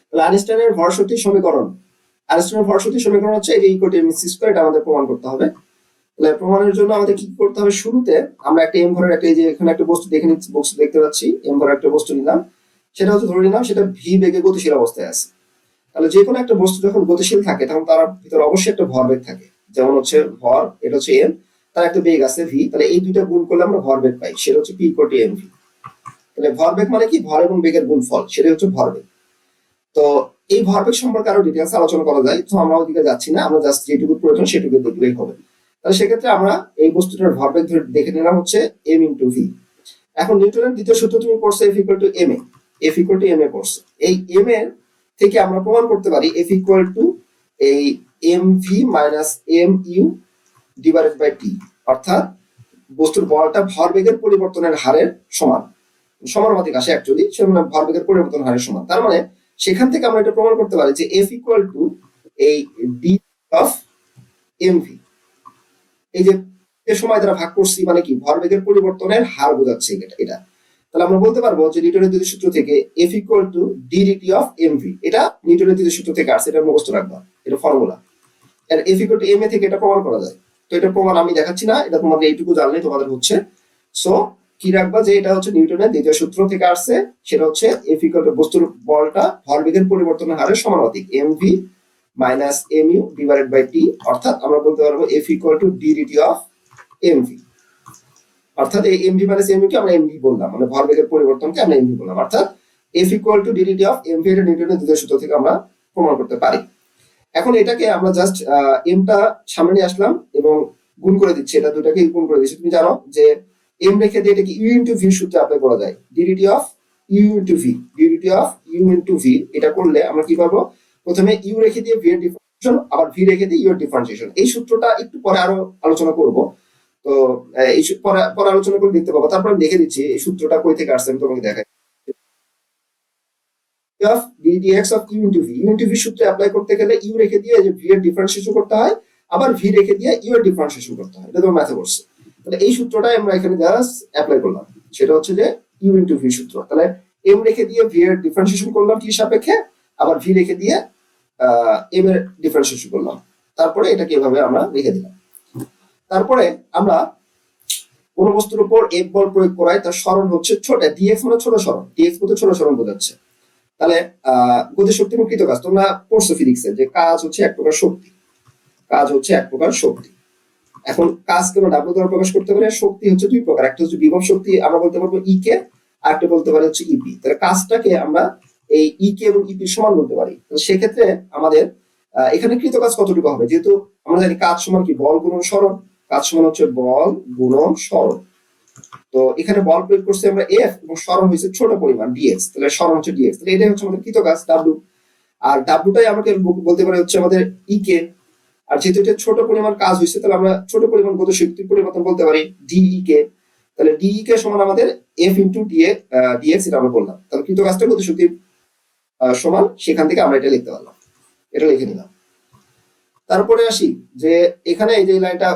তাহলে আইনস্টাইনের ভরশক্তি সমীকরণ, আইনস্টাইনের ভরশক্তি সমীকরণ হচ্ছে এই ইকুয়াল টু mc স্কয়ার, এটা আমাদের প্রমাণ করতে হবে। তাহলে প্রমাণের জন্য আমাদের কি করতে হবে, শুরুতে আমরা একটা এম ভরের একটা, এই যে এখানে একটা বস্তু দেখে নিচ্ছি, বস্তু দেখতে পাচ্ছি, এম ভরের একটা বস্তু নিলাম, সেটা হচ্ছে ধরে নিলাম সেটা ভি বেগে গতিশীল অবস্থায় আছে। তাহলে যে কোনো একটা বস্তু যখন গতিশীল থাকে তখন তার ভিতরে অবশ্যই একটা ভরবেগ থাকে, যেমন হচ্ছে ভর, এটা হচ্ছে এম, তার একটা বেগ আছে ভি, তাহলে এই দুইটা গুণ করলে আমরা ভরবেগ পাই, সেটা হচ্ছে P equal to M V. তাহলে ভরবেগ মানে কি, ভর এবং বেগের গুণফল, সেটা হচ্ছে ভরবেগ। তো এই ভরবেগ সম্পর্কে আরো ডিটেলস আলোচনা করা যায়, তো আমরা ওদিকে যাচ্ছি না, আমরা জাস্ট যেটুকু প্রয়োজন সেটুকু দেখলেই হবে। তাহলে সেক্ষেত্রে আমরা এই বস্তুটার ভরবেগ ধরে দেখে নিলাম হচ্ছে এম ইন্টু ভি। এখন নিউটনের দ্বিতীয় সূত্র তুমি পড়ছো F equal to M A, F equal to M A পড়ছো, এই এম এর থেকে আমরা প্রমাণ করতে পারি এফ ইকুয়াল টু এই M V minus M U divided by T, অর্থাৎ বস্তুর বলটা ভরবেগের পরিবর্তনের হারের সমান, সমানুপাতিক আসে অ্যাকচুয়ালি, সেটা ভরবেগের পরিবর্তন হারের সমান। তার মানে সেখান থেকে আমরা এটা প্রমাণ করতে পারি যে এফ ইকুয়াল টু এই ডি অফ এম ভি, এই যে সময় দ্বারা ভাগ করছি মানে কি, ভরবেগের পরিবর্তনের হার বোঝাচ্ছে এটা। তাহলে আমরা বলতে পারবো যে নিউটনের দ্বিতীয় সূত্র থেকে F equal to D DT of M V, এটা নিউটনের দ্বিতীয় সূত্র থেকে আসছে, এটা মুখস্থ রাখবা, এটা ফর্মুলা। আর F equal to M A থেকে এটা প্রমাণ করা যায়। তো এটা প্রমাণ আমি দেখাচ্ছি না, এটা তোমাদের এইটুকু জানলেই তোমাদের হচ্ছে। সো কি রাখবা যে এটা হচ্ছে নিউটনের দ্বিতীয় সূত্র থেকে আসছে, সেটা হচ্ছে এফ ইকুয়াল টু বস্তুর বলটা ভরবেগের পরিবর্তনের হারের সমানুপাতিক M V minus M U divided by T, অর্থাৎ আমরা বলতে পারবো F equal to D DT of M V, অর্থাৎ এই M V minus M U কে আমরা এম ভি বললাম, মানে ভরবেগের পরিবর্তনকে আমরা এম ভি বললাম, অর্থাৎ F equal to D DT of M V, এটা নিউটনের দ্বিতীয় সূত্র থেকে আমরা প্রমাণ করতে পারি। এখন এটাকে আমরা জাস্ট এমটা সামনে নিয়ে আসলাম এবং গুণ করে দিচ্ছি, এটা দুটাকে গুণ করে দিচ্ছি। তুমি জানো যে এম রেখে দিয়ে এটাকে ইউ ইন্টু ভি সূত্রে অ্যাপ্লাই করা যায়, DDT of U into V, DDT of U into V, এটা করলে আমরা কি পাবো, প্রথমে ইউ রেখে দিয়ে ভি এর ডিফারেন্সিয়েশন, আবার ভি রেখে দিয়ে ইউ এর ডিফারেন্সিয়েশন। এই সূত্রটা একটু পরে আরো আলোচনা করব, তো এই পরে আলোচনা করে দেখতে পাবো। তারপর আমি দেখে দিচ্ছি এই সূত্রটা কই থেকে আসছে, আমি তোমাকে দেখাই। Of DX of U into V, U into V সূত্রে অ্যাপ্লাই করতে গেলে ইউ রেখে দিয়ে যে ভি এর ডিফারেন্সিয়েশন করতে হয়, আবার ভি রেখে দিয়ে ইউ এর ডিফারেন্সিয়েশন করতে হয়, এটা তো ম্যাথে পড়ছে। তাহলে এই সূত্রটাই আমরা এখানে জাস্ট অ্যাপ্লাই করলাম, সেটা হচ্ছে যে ইউ ইন্টু ভি সূত্র। তাহলে এম রেখে দিয়ে ভি এর ডিফারেন্সিয়েশন করলাম কি সাপেক্ষে, আবার ভি রেখে দিয়ে এম এর ডিফারেন্সিয়েশন করলাম, তারপরে এটাকে এভাবে আমরা রেখে দিলাম। তারপরে আমরা কোন বস্তুর উপর এফ বল প্রয়োগ করায় তার সরণ হচ্ছে ছোট, ডিএক্স মানে ছোট সরণ, ডিএক্স বলতে ছোট সরণ বোঝাচ্ছে। তাহলে গতিশক্তি এবং কৃতকাজ তোমরা পড়ছো ফিজিক্সে যে কাজ হচ্ছে এক প্রকার শক্তি, কাজ হচ্ছে এক প্রকার শক্তি। এখন কাজ কেন ডাব্লিউ দ্বারা প্রকাশ করতে পারে, শক্তি হচ্ছে দুই প্রকার, একটা হচ্ছে বিভব শক্তি, আমরা বলতে পারবো ই কে, আর একটা বলতে পারি হচ্ছে ইপি। তাহলে কাজটাকে আমরা এই ই কে এবং ইপি সমান বলতে পারি। সেক্ষেত্রে আমাদের এখানে কৃতকাজ কতটুকু হবে, যেহেতু আমরা জানি কাজ সমান কি, বল গুণন সরণ, কাজ সমান হচ্ছে বল গুণন সরণ। তো এখানে বল প্রয়োগ করছি আমরা এফ এবং সরণ হয়েছে ছোট পরিমাণ ডিএক্স, তাহলে সরণ হচ্ছে ডিএক্স, তাহলে এটাই হচ্ছে আমাদের কৃতকাজ ডাব্লিউ। আর ডাব্লিউটাই আমাকে বলতে পারে হচ্ছে আমাদের ই কে, আর যেহেতু এটা ছোট পরিমাণ কাজ হয়েছে তাহলে আমরা ছোট পরিমাণ গতিশক্তির পরিবর্তন বলতে পারি ডিই কে। তাহলে ডিই কে সমান আমাদের এফ ইন্টু ডিএক্স, এটা আমরা বললাম। তাহলে কৃতকাজটা গতিশক্তির সমান, সেখান থেকে আমরা এটা লিখতে পারলাম, এটা লিখে নিলাম। তারপরে আসি যে এখানে এই যে লাইনটা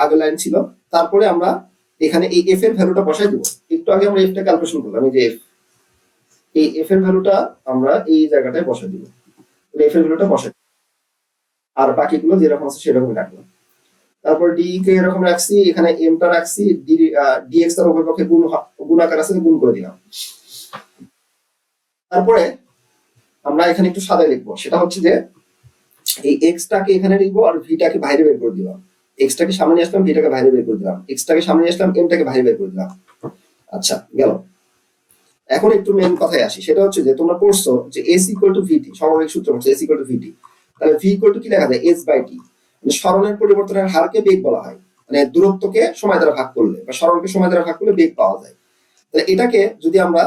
আগের লাইন ছিল, তারপরে আমরা এখানে এই এফ এর ভ্যালুটা বসাই দেবো। একটু আগে আমরা এফটা ক্যালকুলেশন করলাম, এই যে এফ, এই এফ এর ভ্যালুটা আমরা এই জায়গাটায় বসাই দিব, এফ এর ভ্যালুটা বসাই, আর বাকিগুলো যেরকম আছে সেরকমই রাখলাম। তারপর ডি কে এরকম রাখছি, এখানে এমটা রাখছি, ডিএক্স তার উভয় পক্ষে গুণাকার আছে, গুণ করে দিলাম। তারপরে আমরা এখানে একটু সাদায় লিখবো, সেটা হচ্ছে যে এই এক্সটাকে এখানে লিখবো আর ভিটাকে বাইরে বের করে দিলাম, এক্সটাকে সামনে নিয়ে আসলাম, ভিটাকে বাইরে বের করে দিলাম, এক্সটাকে সামনে নিয়ে আসলাম, এমটাকে বাইরে বের করে দিলাম। আচ্ছা গেল। এখন একটু মেন কথায় আসি, সেটা হচ্ছে যে তোমরা পড়ছো যে এস ইকুয়াল টু ভিটি, সমবেগ সূত্র হচ্ছে এস ইকুয়াল টু ভিটি। তাহলে ভি ইকুয়াল টু কি লেখা যায়, এস বাই টি, মানে সরণের পরিবর্তনের হারকে বেগ বলা হয়, মানে দূরত্বকে সময় দ্বারা ভাগ করলে বা সরণকে সময় দ্বারা ভাগ করলে বেগ পাওয়া যায়। তাহলে এটাকে যদি আমরা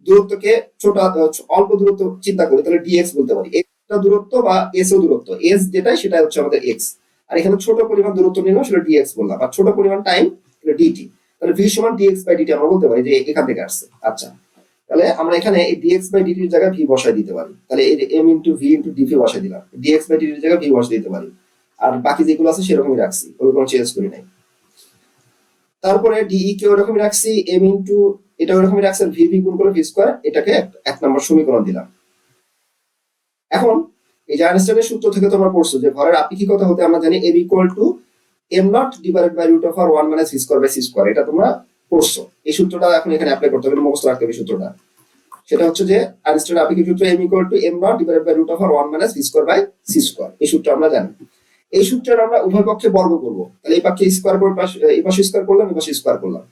দূরত্বকে ছোট অল্প দূরত্ব চিন্তা করি তাহলে ডিএক্স বলতে পারি, একটা দূরত্ব বা এস ও দূরত্ব, এস যেটাই সেটা হচ্ছে আমাদের এক্স, আর এখানে ছোট পরিমাণ দূরত্ব নিলাম সেটা ডিএক্স বললাম, আর ছোট পরিমাণ টাইম এটা ডিটি। তাহলে ভি সমান ডিএক্স বাই ডিটি আমরা বলতে পারি যে এখান থেকে আসছে। আচ্ছা তাহলে আমরা এখানে এই ডিএক্স বাই ডিটির জায়গায় ভি বসাই দিতে পারি, তাহলে এই M into V into DV বসাই দিলাম, ডিএক্স বাই ডিটির জায়গায় ভি বসাই দিতে পারি, আর বাকি যেগুলো আছে সেরকমই রাখছি, ওগুলো কোনো চেঞ্জ করি নাই। তারপরে ডিই কে ওরকমই রাখছি, এম ইন্টু এটা ওরকমই রাখছি, ভি ভি গুণ করে ভি স্কয়ার, এটাকে এক নম্বর সমীকরণ দিলাম। এখন এই যে আইনস্টাইনের সূত্র থেকে তোমরা পড়ছো যে ভরের আপেক্ষিকতা হতে আমরা জানি m equal to m not divided by root of আর 1 minus V square by C square. এটা তোমরা পড়ছো। এই সূত্রটা এখন এখানে অ্যাপ্লাই করতে হবে, মুখস্থ রাখতে হবে সূত্রটা। সেটা হচ্ছে যে আইনস্টাইনের আপেক্ষিক সূত্র m equal to m not divided by root of আর 1 minus V square by C square. এই সূত্র আমরা জানি। এই সূত্রের আমরা উভয় পক্ষে বর্গ করব। তাহলে এই পক্ষে স্কয়ার করে এই পাশে স্কয়ার করলাম, এই পাশে স্কয়ার করলাম।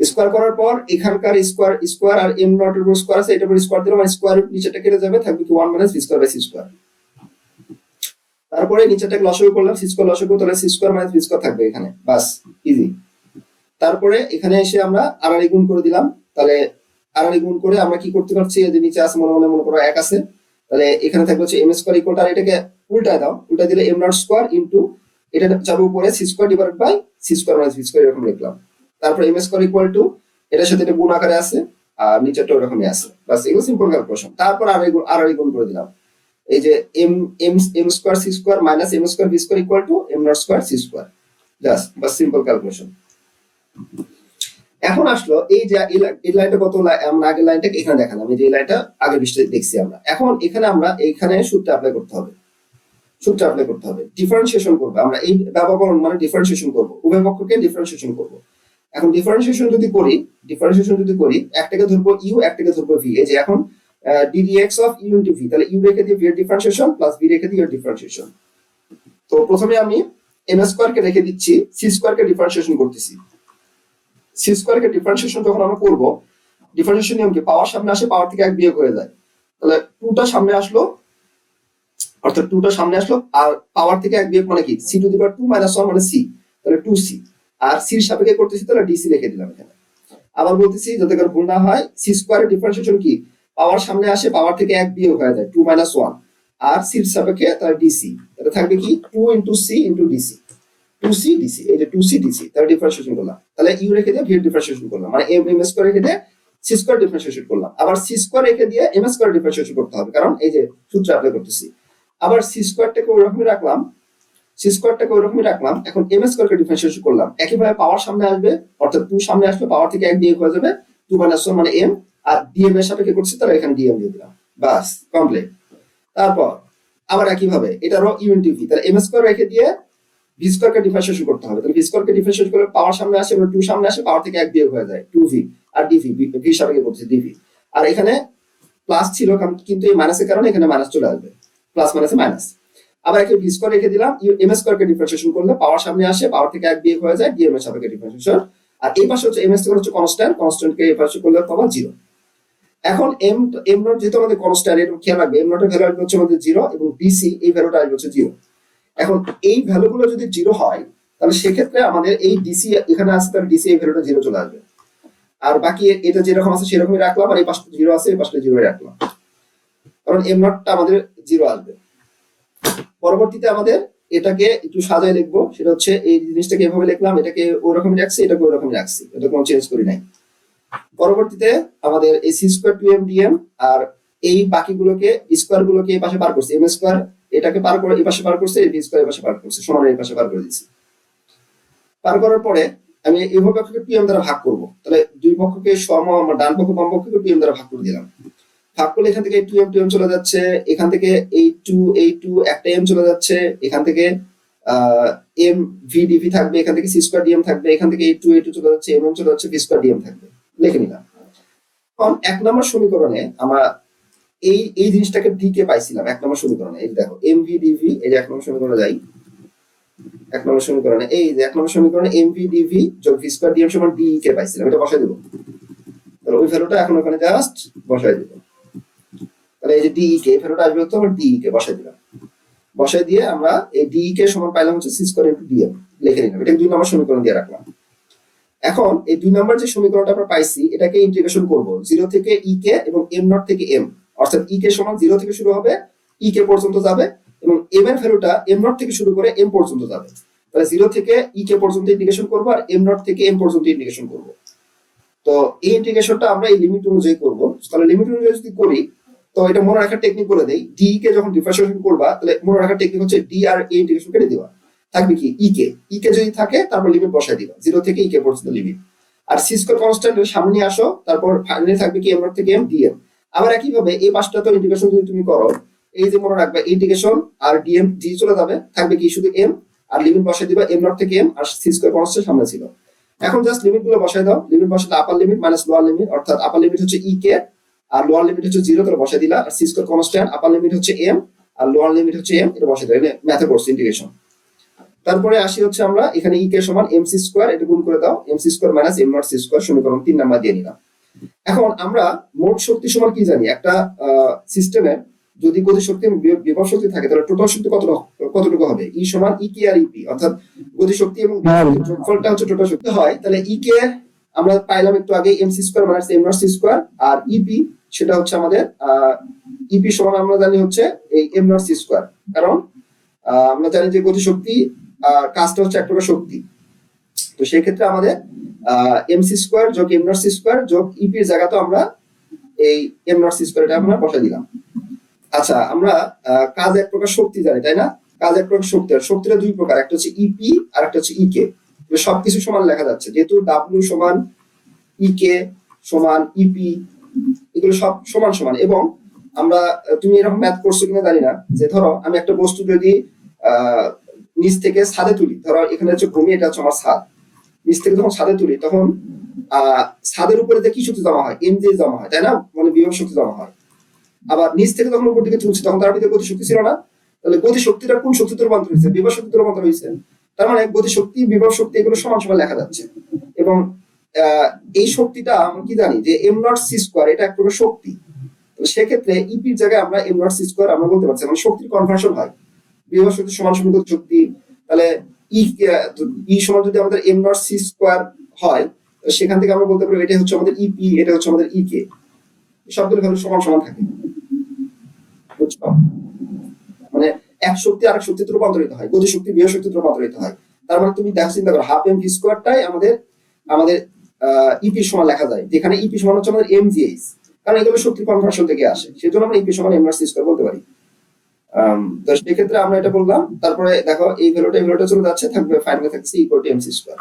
স্কয়ার করার পর এখানকার স্কয়ার স্কয়ার আর m নট এর উপর স্কয়ার আছে, এটার উপর স্কয়ার দিলাম, মানে স্কয়ার রুট নিচেটা কেটে যাবে, থাকবে কি 1 minus V square by C square. তারপরে নিচেটাকে লসাগু করলাম, সি স্কয়ার লসাগু, তাহলে C square minus V square থাকবে এখানে, বাস ইজি। তারপরে এখানে এসে আমরা আড়াআড়ি গুণ করে দিলাম। তাহলে আড়াআড়ি গুণ করে আমরা কি করতে পারছি, এই যে নিচে আছে মনে করো 1 আছে, তাহলে এখানে থাকবে হচ্ছে m স্কয়ার ইকুয়াল টু, আর এটাকে উল্টায় দাও, উল্টা দিলে m নট স্কয়ার ইনটু এটা যাবে উপরে C square divided by C square minus V square, এরকম লিখলাম। তারপর m স্কয়ার ইকুয়াল টু এটার সাথে এটা গুণ আকারে আছে আর নিচেরটা ওরকমই আছে, বাস এগুলো সিম্পল ক্যালকুলেশন। তারপর আড়াআড়ি গুণ করে দিলাম, এই যে m square C square minus m square V square equal to m not square C square, just বাস সিম্পল ক্যালকুলেশন। এখন আসলো এই যে এই লাইনটা কত, আমরা আগের লাইনটাকে এখানে দেখালাম, এই যে এই লাইনটা আগের পৃষ্ঠায় দেখছি আমরা। এখন এখানে আমরা এইখানে সূত্র অ্যাপ্লাই করতে হবে, সূত্র অ্যাপ্লাই করতে হবে, ডিফারেন্সিয়েশন করব আমরা। এই ব্যবকরণ মানে ডিফারেন্সিয়েশন করব, উভয় পক্ষকে ডিফারেন্সিয়েশন করব। এখন ডিফারেন্সিয়েশন যদি করি একটাকে ধরবো ইউ, একটাকে ধরবো ভি। এই যে এখন ddx of U into V, তাহলে ইউ রেখে দিয়ে ভি এর ডিফারেন্সিয়েশন প্লাস ভি রেখে দিয়ে এর ডিফারেন্সিয়েশন। তো প্রথমে আমি m স্কয়ার কে রেখে দিচ্ছি, সি স্কয়ার কে ডিফারেন্সিয়েশন করতেছি। সি স্কয়ার কে ডিফারেন্সিয়েশন যখন আমরা করব, ডিফারেন্সিয়েশন নিয়ম কি, পাওয়ার সামনে আসে পাওয়ার থেকে এক বিয়োগ হয়ে যায়। তাহলে 2টা সামনে আসলো, অর্থাৎ 2টা সামনে আসলো, আর পাওয়ার থেকে এক বিয়োগ মানে কি, c to the power 2 minus 1 মানে c, তাহলে 2c। আর c এর সাপেক্ষে করতেছি, তাহলে dc লিখে দিলাম এখানে। আবার বলতেছি যাতে করে ভুল না হয়, c স্কয়ারের ডিফারেন্সিয়েশন কি, পাওয়ার সামনে আসে পাওয়ার থেকে এক বিয়োগ হয়ে যায় 2 মাইনাস 1, আর c এর সাপেক্ষে তাহলে dc, তাহলে থাকবে কি 2 into c into dc, 2c dc, এই যে 2c dc, তাহলে ডিফারেন্সিয়েশন করলাম। তাহলে u রেখে দিয়ে v এর ডিফারেন্সিয়েশন করলাম, মানে m স্কয়ার রেখে দিয়ে c স্কয়ার ডিফারেন্সিয়েশন করলাম। আবার c স্কয়ার রেখে দিয়ে m স্কয়ার ডিফারেন্সিয়েশন করতে হবে, কারণ এই যে সূত্র অ্যাপ্লাই করতেছি। আবার c স্কয়ারটাকে ওইরকমই রাখলাম, এখন m স্কয়ারকে ডিফারেন্সিয়েশন করলাম। একইভাবে পাওয়ার সামনে আসবে, অর্থাৎ 2 সামনে আসবে, পাওয়ার থেকে এক বিয়োগ হয়ে যাবে 2 মাইনাস 1 মানে m, আর dm এর সাপেক্ষে করছি, তাহলে এখানে dm দিয়ে দিলাম, বাস কমপ্লিট। তারপর আবার একইভাবে এটারও u ইনটু v, তাহলে m স্কয়ার রেখে দিয়ে v স্কয়ারকে ডিফারেন্সিয়েশন করতে হবে। তাহলে v স্কয়ারকে ডিফারেন্সিয়েশন করলে পাওয়ার সামনে আসে, এবার 2 সামনে আসে, পাওয়ার থেকে এক বিয়োগ হয়ে যায় 2v, আর dv v সাপেক্ষে করছি dv। আর এখানে প্লাস ছিল কিন্তু এই মাইনাসের কারণে এখানে মাইনাস চলে আসবে, প্লাস মাইনাসে মাইনাস। আবার একে ভি স্কয়ার রেখে দিলাম, m স্কয়ারকে ডিফারেন্সিয়েশন করলে পাওয়ার সামনে আসে, পাওয়ার থেকে এক বিয়োগ হয়ে যায় dm এর সাপেক্ষে ডিফারেন্সিয়েশন। আর এই পাশে হচ্ছে m স্কয়ার হচ্ছে কনস্ট্যান্ট, কনস্ট্যান্টকে এই পাশে করলে পাবো 0। এখন m নট যেহেতু আমাদের কনস্ট্যান্ট, এটা খেয়াল রাখবে, m নট এর ভ্যালু আসবে হচ্ছে আমাদের 0 এবং dc এই ভ্যালুটা আসবে হচ্ছে 0। এখন এই ভ্যালুগুলো যদি 0 হয়, তাহলে সেক্ষেত্রে আমাদের এই dc এখানে আসছে, তাহলে dc এই ভ্যালুটা 0 চলে আসবে। আর বাকি এটা যেরকম আছে সেরকমই রাখলাম, আর এই পাশে 0 আছে, এই পাশে 0 রাখলাম, কারণ m নটটা আমাদের 0 আসবে। পরবর্তীতে আমাদের এটাকে একটু সাজায় লিখবো, সেটা হচ্ছে এই জিনিসটাকে এভাবে লিখলাম, এটাকে ওরকমই রাখছি, এটাকে ওরকমই রাখছি, এটা কোনো চেঞ্জ করি নাই। পরবর্তীতে আমাদের এই সি স্কয়ার 2m dm আর এই বাকিগুলোকে স্কয়ার গুলোকে এই পাশে পার করছি, m স্কয়ার এটাকে পার করে এই পাশে পার করছে, এই v স্কয়ার এই পাশে পার করছে, সমান এই পাশে পার করে দিয়েছি। পার করার পরে আমি এই পক্ষকে 2m দ্বারা ভাগ করব, তাহলে দুই পক্ষকে সম, আমরা ডান পক্ষ বাম পক্ষকে 2m দ্বারা ভাগ করে দিলাম। ভাগ করলে এখান থেকে 2m চলে যাচ্ছে, এখান থেকে এই 2 একটা m চলে যাচ্ছে, এখান থেকে m v dv থাকবে, এখান থেকে c স্কয়ার dm থাকবে, এখান থেকে এই 2 চলে যাচ্ছে, m চলে যাচ্ছে, v স্কয়ার dm থাকবে, লিখে নিলাম। এখন 1 নম্বর সমীকরণে আমরা এই জিনিসটাকে d কে পাইছিলাম 1 নম্বর সমীকরণে। এই দেখো mv dv, এই যে 1 নম্বর সমীকরণে যাই, 1 নম্বর সমীকরণে এই যে 1 নম্বর সমীকরণে mv dv যোগ v স্কয়ার dm সমান d কে পাইছিলাম, এটা বসাই দেব। তাহলে ওই ভ্যালুটা এখন ওখানে জাস্ট বসাই দেব। তাহলে এই যে ডি কে ভ্যালুটা আসবে, তো আমরা ডি কে বসাই দিলাম, বসাই দিয়ে আমরা এই ডি কে সমান পাইলাম হচ্ছে সি স্কয়ার ইনটু ডিএম, লিখে নিলাম। এটা 2 নম্বর সমীকরণ দিয়ে রাখলাম। এখন এই 2 নম্বর যে সমীকরণটা আমরা পাইছি, এটাকে ইন্টিগ্রেশন করব 0 থেকে ই কে এবং m নট থেকে m, অর্থাৎ ই কে সমান 0 থেকে শুরু হবে, ই কে পর্যন্ত যাবে, এবং m এর ভ্যালুটা m নট থেকে শুরু করে m পর্যন্ত যাবে। তাহলে 0 থেকে ই কে পর্যন্ত ইন্টিগ্রেশন করব, আর m নট থেকে m পর্যন্ত ইন্টিগ্রেশন করব। তো এই ইন্টিগ্রেশনটা আমরা এই লিমিট অনুযায়ী করব। তাহলে লিমিট অনুযায়ী যদি করি, তো এটা মনে রাখার টেকনিক বলে দেই, ডি কে যখন ডিফারেন্সিয়েশন করবা, তাহলে মনে রাখার টেকনিক হচ্ছে ডি আর এ ইন্টিগ্রেশন কেটে দিবা, থাকবে কি ই কে যদি থাকে তারপর লিমিট বসাই দিবা 0 থেকে ই কে পর্যন্ত লিমিট, আর সি স্কয়ার কনস্ট্যান্ট সামনে নিয়ে আসো, তারপর ফাইনালি থাকবে কি m নট থেকে m dm। আবার একই ভাবে এই পাঁচটা তো ইন্টিগ্রেশন যদি তুমি করো, এই যে মনে রাখবে ইন্টিগ্রেশন আর ডিএম ডি চলে যাবে, থাকবে কি শুধু এম, আর লিমিট বসাই দিবা এম নট থেকে এম, আর সি স্কয়ার কনস্ট্যান্ট সামনে ছিল। এখন জাস্ট লিমিট গুলো বসাই দাও, লিমিট বসালে আপার লিমিট মাইনাস লোয়ার লিমিট, অর্থাৎ আপার লিমিট হচ্ছে ই কে আর লোয়ার লিমিট হচ্ছে 0, তাহলে বসাই দিলা, আর C square constant upper limit হচ্ছে এম আর লোয়ার লিমিট হচ্ছে এম, এটা বসাই দিলে ম্যাথে করছে ইন্টিগ্রেশন। তারপরে আসি হচ্ছে আমরা এখানে ই কে সমান এম সি স্কয়ার, এটা গুণ করে দাও, M C square minus M not C square, সমীকরণ 3 নাম্বার দিয়ে নিলাম। এখন আমরা মোট শক্তি সমান কি জানি, একটা সিস্টেমে যদি গতি শক্তি বিভব শক্তি থাকে তাহলে টোটাল শক্তি কতটুকু হবে, ই সমান ই কে আর ইপি, অর্থাৎ গতি শক্তি এবং যোগফলটা হচ্ছে টোটাল শক্তি হয়। তাহলে ই কে আমরা পাইলাম একটু আগে M C square minus M not C square, আর ইপি সেটা হচ্ছে আমাদের ইপি সমান আমরা জানি হচ্ছে এই এম নট সি স্কয়ার, কারণ আমরা জানি যে গতি শক্তি কাজটা হচ্ছে এক প্রকার শক্তি। তো সেই ক্ষেত্রে আমাদের এম সি স্কয়ার যোগ এম নট সি স্কয়ার যোগ ইপির জায়গাতে আমরা এই এম নট সি স্কয়ার এটা আমরা বসাই দিলাম। আচ্ছা, আমরা কাজ এক প্রকার শক্তি জানি, তাই না? কাজ এক প্রকার শক্তি, আর শক্তিটা দুই প্রকার, একটা হচ্ছে ইপি আর একটা হচ্ছে ইকে। সবকিছু সমান লেখা যাচ্ছে, যেহেতু ডাব্লিউ সমান ইকে সমান ইপি, এগুলো সব সমান সমান। এবং আমরা, তুমি এরকম ম্যাথ করছো কিনা জানি না, যে ধরো আমি একটা বস্তু যদি নিচ থেকে ছাদে তুলি, ধরো এখানে হচ্ছে ভূমি, এটা হচ্ছে আমার ছাদ, নিচ থেকে যখন ছাদে তুলি তখন ছাদের উপরে যে কি শক্তি জমা হয়, এম জি জমা হয়, তাই না? মানে বিভব শক্তি জমা হয়। আবার নিচ থেকে যখন উপর দিকে তুলছি তখন তার ভিতরে গতি শক্তি ছিল না, তাহলে গতি শক্তিটা কোন শক্তিতে রূপান্তর হয়েছে, বিভব শক্তিতে রূপান্তর হয়েছে। তার মানে গতি শক্তি বিভব শক্তি এগুলো সমান সমান লেখা যাচ্ছে। এবং এই শক্তিটা আমরা কি জানি যে এম নট সি স্কয়ার, এটা এক প্রকার শক্তি। তো সেক্ষেত্রে ইপির জায়গায় আমরা এম নট সি স্কয়ার আমরা বলতে পারছি, মানে শক্তির কনভার্সন হয়, বিভব শক্তি সমান সমান গতি শক্তি। তাহলে ই সমান যদি আমাদের এম নট সি স্কয়ার হয়, সেখান থেকে আমরা বলতে পারি এটা হচ্ছে আমাদের ইপি, এটা হচ্ছে আমাদের ই কে, সবগুলো ভ্যালু সমান সমান থাকে। বুঝছো? মানে এক শক্তি আরেক শক্তিতে রূপান্তরিত হয়, গতি শক্তি বিভব শক্তিতে রূপান্তরিত হয়। তার মানে তুমি দেখো, চিন্তা করো, হাফ এম ভি স্কয়ারটাই আমাদের আমাদের ইপি সমান লেখা যায়, যেখানে ইপি সমান হচ্ছে আমাদের এম জি এইচ, কারণ এগুলো শক্তির কনভার্সন থেকে আসে, সেজন্য আমরা ইপি সমান এম নট সি স্কয়ার বলতে পারি। তো সেক্ষেত্রে আমরা এটা বললাম। তারপরে দেখো এই ভ্যালুটা চলে যাচ্ছে, থাকবে ফাইনালে থাকছে equal to M C square.